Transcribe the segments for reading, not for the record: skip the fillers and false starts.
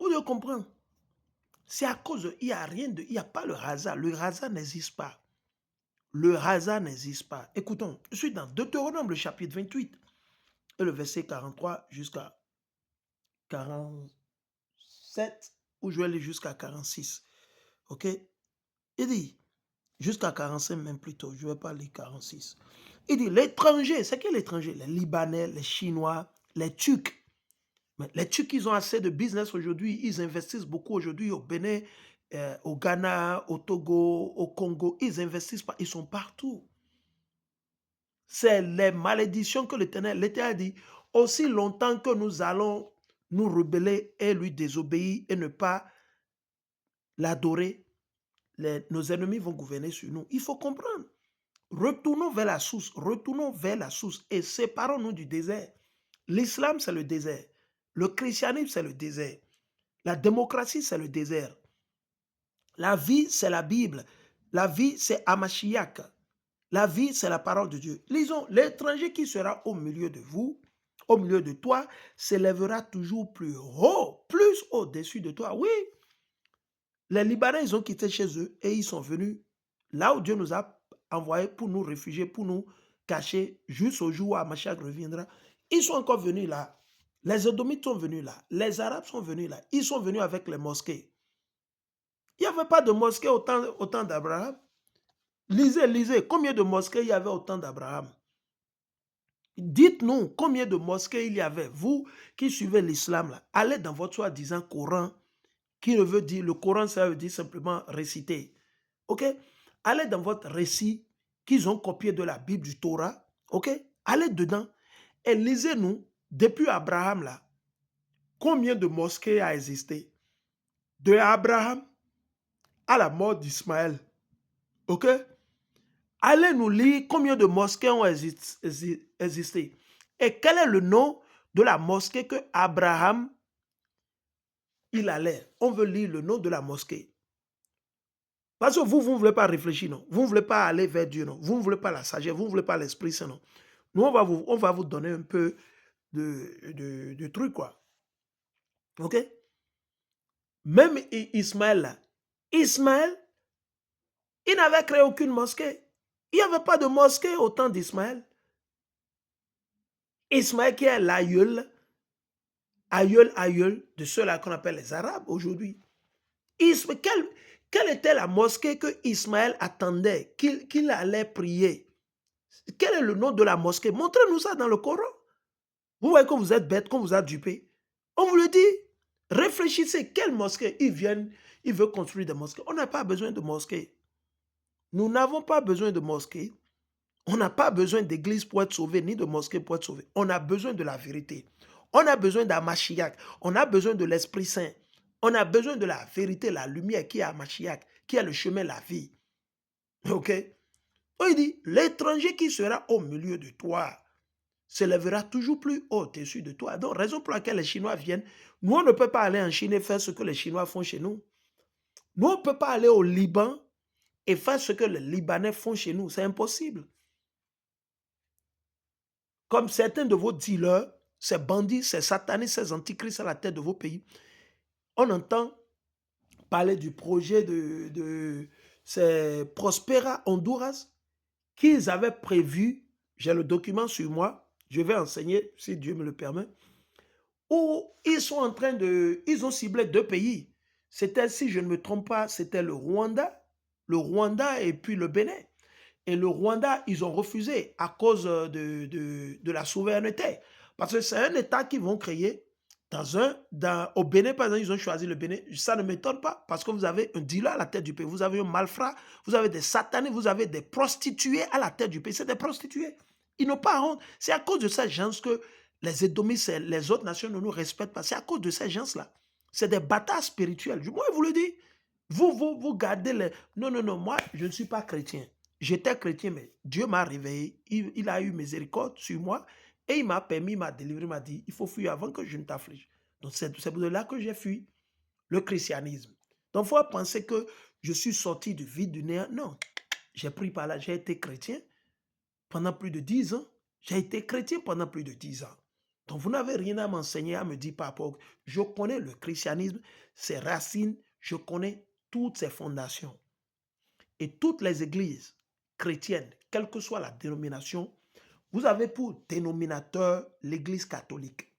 Vous devez comprendre. C'est à cause il n'y a rien de, il n'y a pas le hasard. Le hasard n'existe pas. Le hasard n'existe pas. Écoutons, je suis dans Deutéronome, le chapitre 28, et le verset 43 jusqu'à 47, où je vais aller jusqu'à 46. OK? Il dit, jusqu'à 45 même plutôt, je ne vais pas aller 46. Il dit, l'étranger, c'est qui l'étranger? Les Libanais, les Chinois, les Turcs. Mais les Turcs, ils ont assez de business aujourd'hui, ils investissent beaucoup aujourd'hui au Bénin, au Ghana, au Togo, au Congo. Ils investissent pas, ils sont partout. C'est les malédictions que l'Éternel a dit, aussi longtemps que nous allons nous rebeller et lui désobéir et ne pas l'adorer, nos ennemis vont gouverner sur nous. Il faut comprendre. Retournons vers la source, retournons vers la source et séparons-nous du désert. L'islam, c'est le désert. Le christianisme, c'est le désert. La démocratie, c'est le désert. La vie, c'est la Bible. La vie, c'est Hamashiach. La vie, c'est la parole de Dieu. Lisons, l'étranger qui sera au milieu de vous, au milieu de toi, s'élèvera toujours plus haut, plus au-dessus de toi. Oui, les Libanais, ils ont quitté chez eux et ils sont venus là où Dieu nous a envoyés pour nous réfugier, pour nous cacher, jusqu'au jour où Hamashiach reviendra. Ils sont encore venus là. Les Édomites sont venus là. Les Arabes sont venus là. Ils sont venus avec les mosquées. Il n'y avait pas de mosquée au temps d'Abraham. Lisez, lisez, combien de mosquées il y avait au temps d'Abraham? Dites-nous combien de mosquées il y avait. Vous qui suivez l'islam, là, allez dans votre soi-disant Coran, qui veut dire, le Coran, ça veut dire simplement réciter. OK? Allez dans votre récit qu'ils ont copié de la Bible du Torah. OK? Allez dedans et lisez-nous, depuis Abraham, là, combien de mosquées a existé? De Abraham à la mort d'Ismaël. OK? Allez nous lire combien de mosquées ont existé. Et quel est le nom de la mosquée que Abraham, il allait. On veut lire le nom de la mosquée. Parce que vous ne voulez pas réfléchir, non. Vous ne voulez pas aller vers Dieu, non. Vous ne voulez pas la sagesse, vous ne voulez pas l'Esprit Saint, non. Nous, on va vous donner un peu de trucs, quoi. OK? Même Ismaël, là. Ismaël, il n'avait créé aucune mosquée. Il n'y avait pas de mosquée au temps d'Ismaël. Ismaël qui est l'aïeul de ceux-là qu'on appelle les Arabes aujourd'hui. Quelle était la mosquée que Ismaël attendait, qu'il allait prier? Quel est le nom de la mosquée? Montrez-nous ça dans le Coran. Vous voyez que vous êtes bête, qu'on vous a dupé. On vous le dit. Réfléchissez, quelle mosquée ils veulent construire des mosquées. On n'a pas besoin de mosquées. Nous n'avons pas besoin de mosquées. On n'a pas besoin d'église pour être sauvé, ni de mosquée pour être sauvé. On a besoin de la vérité. On a besoin d'Hamashiach. On a besoin de l'Esprit Saint. On a besoin de la vérité, la lumière qui est Hamashiach, qui est le chemin, la vie. OK? Donc il dit, l'étranger qui sera au milieu de toi s'élèvera toujours plus au-dessus de toi. Donc, raison pour laquelle les Chinois viennent, nous, on ne peut pas aller en Chine et faire ce que les Chinois font chez nous. Nous, on ne peut pas aller au Liban et faire ce que les Libanais font chez nous. C'est impossible. Comme certains de vos dealers, ces bandits, ces satanistes, ces antichrists à la tête de vos pays, on entend parler du projet de ces Prospera Honduras qu'ils avaient prévu, j'ai le document sur moi, je vais enseigner si Dieu me le permet, où ils sont en train de, ils ont ciblé 2 pays. C'était, si je ne me trompe pas, c'était le Rwanda et puis le Bénin. Et le Rwanda, ils ont refusé à cause de la souveraineté. Parce que c'est un État qu'ils vont créer. Au Bénin, par exemple, ils ont choisi le Bénin. Ça ne m'étonne pas parce que vous avez un dealer à la tête du pays. Vous avez un malfrat, vous avez des satanés, vous avez des prostituées à la tête du pays. C'est des prostituées. Ils n'ont pas honte. C'est à cause de ces gens que les Édomites, les autres nations ne nous respectent pas. C'est à cause de ces gens-là. C'est des bâtards spirituels. Moi, je vous le dis. Vous gardez les... Non, non, non. Moi, je ne suis pas chrétien. J'étais chrétien, mais Dieu m'a réveillé. Il a eu miséricorde sur moi et il m'a permis, il m'a délivré, il m'a dit, il faut fuir avant que je ne t'afflige. Donc, c'est pour cela que j'ai fui le christianisme. Donc, il faut penser que je suis sorti du vide du néant. Non, j'ai pris par là, j'ai été chrétien pendant plus de 10 ans. J'ai été chrétien pendant plus de 10 ans. Donc, vous n'avez rien à m'enseigner, à me dire par rapport. Je connais le christianisme, ses racines, je connais toutes ses fondations. Et toutes les églises chrétiennes, quelle que soit la dénomination, vous avez pour dénominateur l'église catholique.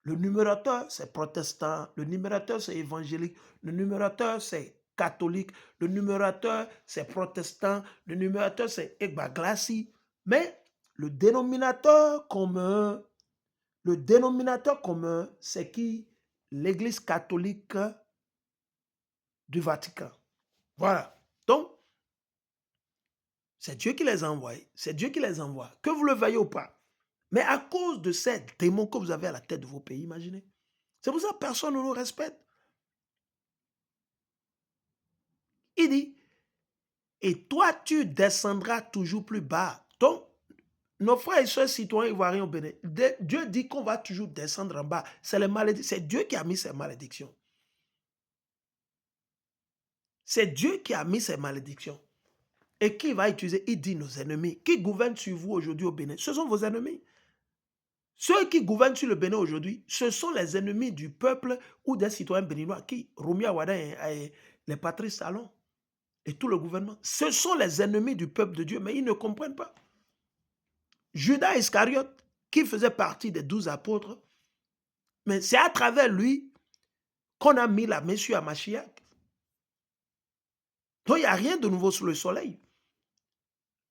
Le numérateur, c'est protestant. Le numérateur, c'est évangélique. Le numérateur, c'est catholique. Le numérateur, c'est protestant. Le numérateur, c'est Egbaglassi. Mais le dénominateur commun, c'est qui? L'église catholique du Vatican. Voilà. Donc, c'est Dieu qui les envoie. C'est Dieu qui les envoie. Que vous le veuillez ou pas. Mais à cause de ces démons que vous avez à la tête de vos pays, imaginez. C'est pour ça que personne ne nous respecte. Il dit, et toi, tu descendras toujours plus bas. Donc, nos frères et sœurs citoyens ivoiriens au Bénin, Dieu dit qu'on va toujours descendre en bas. C'est Dieu qui a mis ces malédictions. C'est Dieu qui a mis ces malédictions. Et qui va utiliser? Il dit nos ennemis. Qui gouvernent sur vous aujourd'hui au Bénin? Ce sont vos ennemis. Ceux qui gouvernent sur le Bénin aujourd'hui, ce sont les ennemis du peuple ou des citoyens béninois qui, Roumia Wada et les Patrice Talon et tout le gouvernement, ce sont les ennemis du peuple de Dieu, mais ils ne comprennent pas. Judas Iscariote, qui faisait partie des 12 apôtres, mais c'est à travers lui qu'on a mis la main sur Mashiach. Donc il n'y a rien de nouveau sous le soleil.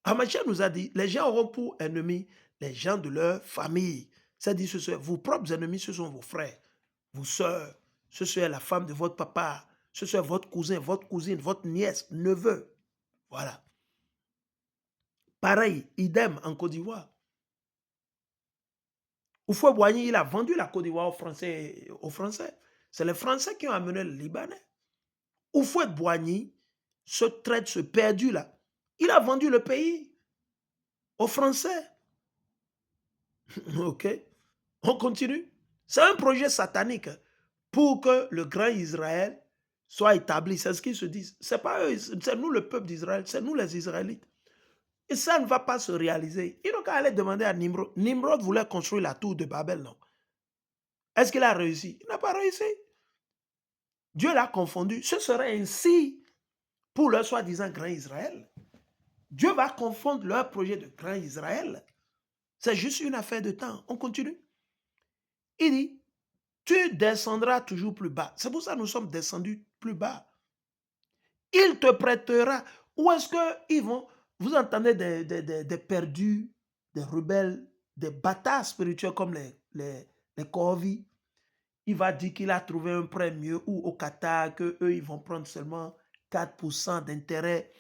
Mashiach nous a dit, les gens auront pour ennemis les gens de leur famille. C'est-à-dire, vos propres ennemis, ce sont vos frères, vos soeurs, ce est la femme de votre papa, ce est votre cousin, votre cousine, votre nièce, neveu. Voilà. Pareil, idem en Côte d'Ivoire. Houphouët-Boigny, il a vendu la Côte d'Ivoire aux Français. C'est les Français qui ont amené le Libanais. Houphouët-Boigny, ce perdu là, il a vendu le pays aux Français. Ok, on continue. C'est un projet satanique pour que le grand Israël soit établi. C'est ce qu'ils se disent. C'est pas eux, c'est nous le peuple d'Israël, c'est nous les Israélites. Et ça ne va pas se réaliser. Ils n'ont qu'à aller demander à Nimrod. Nimrod voulait construire la tour de Babel, non? Est-ce qu'il a réussi? Il n'a pas réussi. Dieu l'a confondu. Ce serait ainsi pour leur soi-disant grand Israël. Dieu va confondre leur projet de grand Israël. C'est juste une affaire de temps. On continue. Il dit, tu descendras toujours plus bas. C'est pour ça que nous sommes descendus plus bas. Il te prêtera. Où est-ce qu'ils vont? Vous entendez des perdus, des rebelles, des bâtards spirituels comme les Corvis. Il va dire qu'il a trouvé un prêt mieux ou au Qatar, qu'eux, ils vont prendre seulement 4% d'intérêt.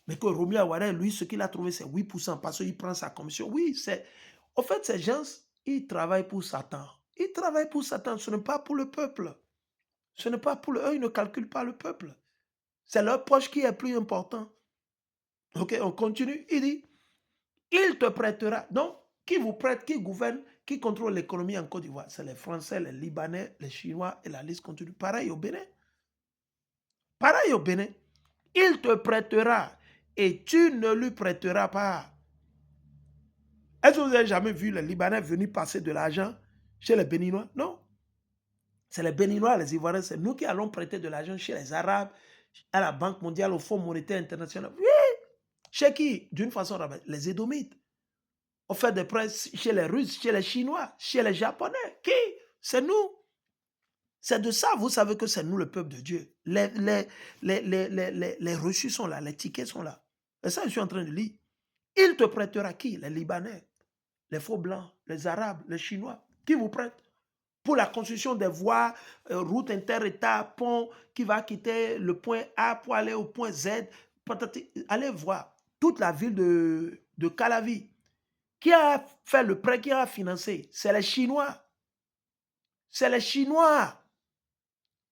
Mais que Romy Aouaré, lui, ce qu'il a trouvé, c'est 8% parce qu'il prend sa commission. Oui, c'est... En fait, ces gens, ils travaillent pour Satan. Ils travaillent pour Satan, ce n'est pas pour le peuple. Ce n'est pas pour eux, ils ne calculent pas le peuple. C'est leur poche qui est plus important. Ok, on continue. Il dit, il te prêtera. Donc, qui vous prête, qui gouverne, qui contrôle l'économie en Côte d'Ivoire? C'est les Français, les Libanais, les Chinois et la liste continue. Pareil au Bénin. Pareil au Bénin. Il te prêtera et tu ne lui prêteras pas. Est-ce que vous avez jamais vu les Libanais venir passer de l'argent chez les Béninois? Non. C'est les Béninois, les Ivoiriens, c'est nous qui allons prêter de l'argent chez les Arabes, à la Banque mondiale, au Fonds monétaire international. Oui. Chez qui? D'une façon, les Édomites. On fait des prêts chez les Russes, chez les Chinois, chez les Japonais. Qui? C'est nous. C'est de ça, vous savez que c'est nous le peuple de Dieu. Les reçus sont là, les tickets sont là. Et ça, je suis en train de lire. Il te prêtera qui? Les Libanais, les faux blancs, les Arabes, les Chinois. Qui vous prêtent? Pour la construction des voies, routes inter-États, ponts, qui va quitter le point A pour aller au point Z. Allez voir toute la ville de Calavi. Qui a fait le prêt, qui a financé? C'est les Chinois. C'est les Chinois.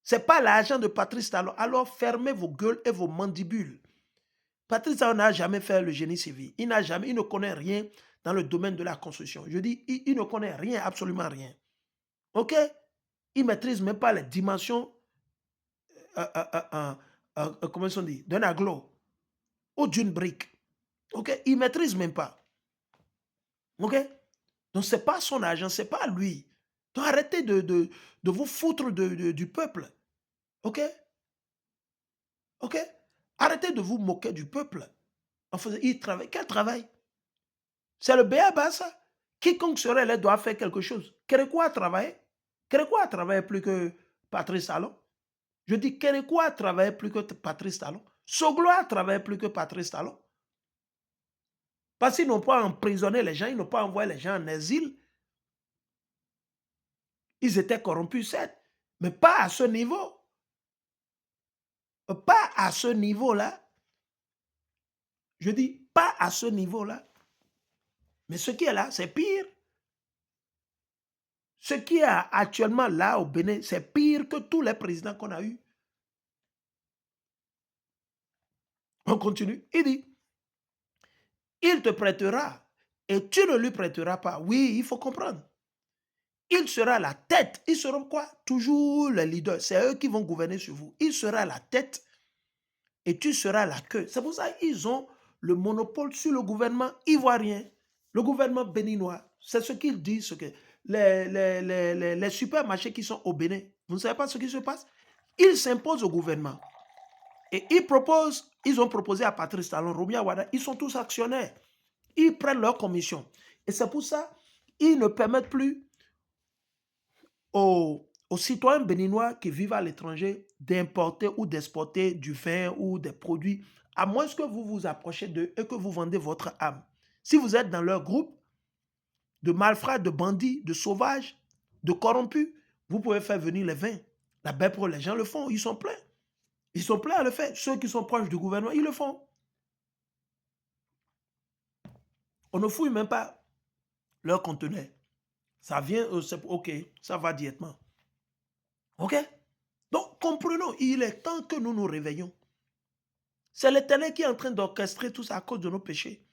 Ce n'est pas l'argent de Patrice Talon. Alors fermez vos gueules et vos mandibules. Patrice Talon n'a jamais fait le génie civil. Il ne connaît rien dans le domaine de la construction. Je dis, il ne connaît rien, absolument rien. Ok? Il ne maîtrise même pas les dimensions, comment on dit, d'un aglo ou d'une brique. Ok? Il ne maîtrise même pas. Ok? Donc, ce n'est pas son argent, ce n'est pas lui. Donc arrêtez de vous foutre du peuple. OK? OK? Arrêtez de vous moquer du peuple. En faisant, il travaille. Quel travail? C'est le béaba, ça. Quiconque serait là doit faire quelque chose. Kérékou a travaillé. Kérékou a travaillé plus que Patrice Talon. Je dis Kérékou a travaillé plus que Patrice Talon. Soglo a travaillé plus que Patrice Talon. Parce qu'ils n'ont pas emprisonné les gens, ils n'ont pas envoyé les gens en exil. Ils étaient corrompus, certes, mais pas à ce niveau. Pas à ce niveau-là. Je dis pas à ce niveau-là. Mais ce qui est là, c'est pire. Ce qui est actuellement là au Bénin, c'est pire que tous les présidents qu'on a eus. On continue. Il dit, il te prêtera et tu ne lui prêteras pas. Oui, il faut comprendre. Il sera la tête. Ils seront quoi? Toujours les leaders. C'est eux qui vont gouverner sur vous. Il sera la tête et tu seras la queue. C'est pour ça qu'ils ont le monopole sur le gouvernement ivoirien, le gouvernement béninois. C'est ce qu'ils disent. Ce que les supermarchés qui sont au Bénin, vous ne savez pas ce qui se passe? Ils s'imposent au gouvernement. Et ils ont proposé à Patrice Talon, Romia Wada, ils sont tous actionnaires. Ils prennent leur commission. Et c'est pour ça qu'ils ne permettent plus aux citoyens béninois qui vivent à l'étranger d'importer ou d'exporter du vin ou des produits, à moins que vous vous approchiez d'eux et que vous vendez votre âme. Si vous êtes dans leur groupe de malfrats, de bandits, de sauvages, de corrompus, vous pouvez faire venir les vins. La BEPRO, les gens le font, ils sont pleins. Ils sont pleins à le faire. Ceux qui sont proches du gouvernement, ils le font. On ne fouille même pas leur conteneur. Ça vient, ok, ça va directement. Ok? Donc, comprenons, il est temps que nous nous réveillons. C'est l'Éternel qui est en train d'orchestrer tout ça à cause de nos péchés.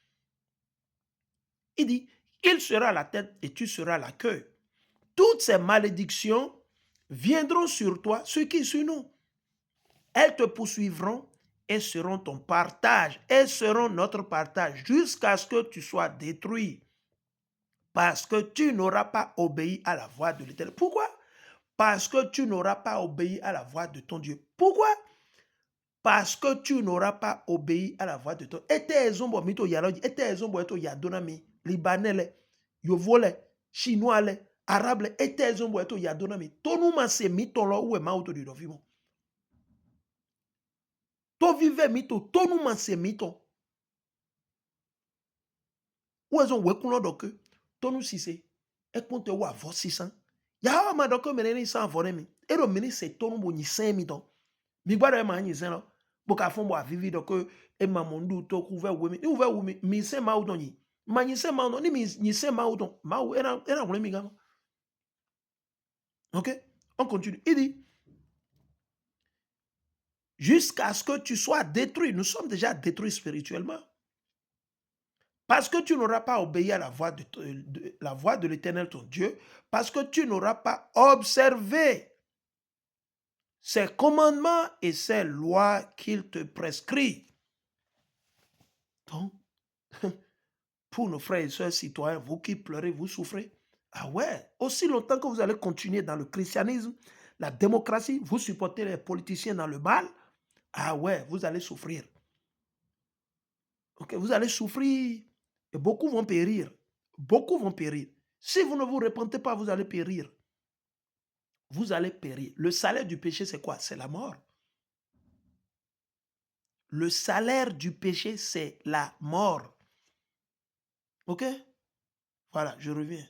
Il dit, il sera la tête et tu seras la queue. Toutes ces malédictions viendront sur toi, ceux qui sur nous. Elles te poursuivront et seront ton partage. Elles seront notre partage jusqu'à ce que tu sois détruit. Parce que tu n'auras pas obéi à la voix de l'Éternel. Pourquoi? Parce que tu n'auras pas obéi à la voix de ton Dieu. Pourquoi? Parce que tu n'auras pas obéi à la voix de ton Dieu. Ete zombo mito yaloji, ete zombo eto yadonami, libanais, yovole, chinois, arabe, ete zombo eto yadonami. Tonu ma se mito lo uwe ma auto di dovimo. To vive mito, tonu ma se mito. Ou ezon wekuno doke, tonu sise, ekonte wa vo 600. Ya ma doke meneni sa vone mi. Ero meni se tonu bo ni 5 mito. Mi gbara ma ni sen lo. Boka fon bo avivi doke e ma mondu to ku ve wemi. Ni ve wemi mi se ma udon yi. Ma ni se ma udon ni mi ni se ma udon. Ma u era wole mi gama. OK? On continue. Il dit jusqu'à ce que tu sois détruit. Nous sommes déjà détruits spirituellement. Parce que tu n'auras pas obéi à la voix de l'Éternel ton Dieu, parce que tu n'auras pas observé ses commandements et ses lois qu'il te prescrit. Donc, pour nos frères et sœurs citoyens, vous qui pleurez, vous souffrez. Ah ouais, aussi longtemps que vous allez continuer dans le christianisme, la démocratie, vous supportez les politiciens dans le mal, ah ouais, vous allez souffrir. Ok, vous allez souffrir et beaucoup vont périr. Beaucoup vont périr. Si vous ne vous repentez pas, vous allez périr. Vous allez périr. Le salaire du péché, c'est quoi? C'est la mort. Le salaire du péché, c'est la mort. Ok? Voilà, je reviens.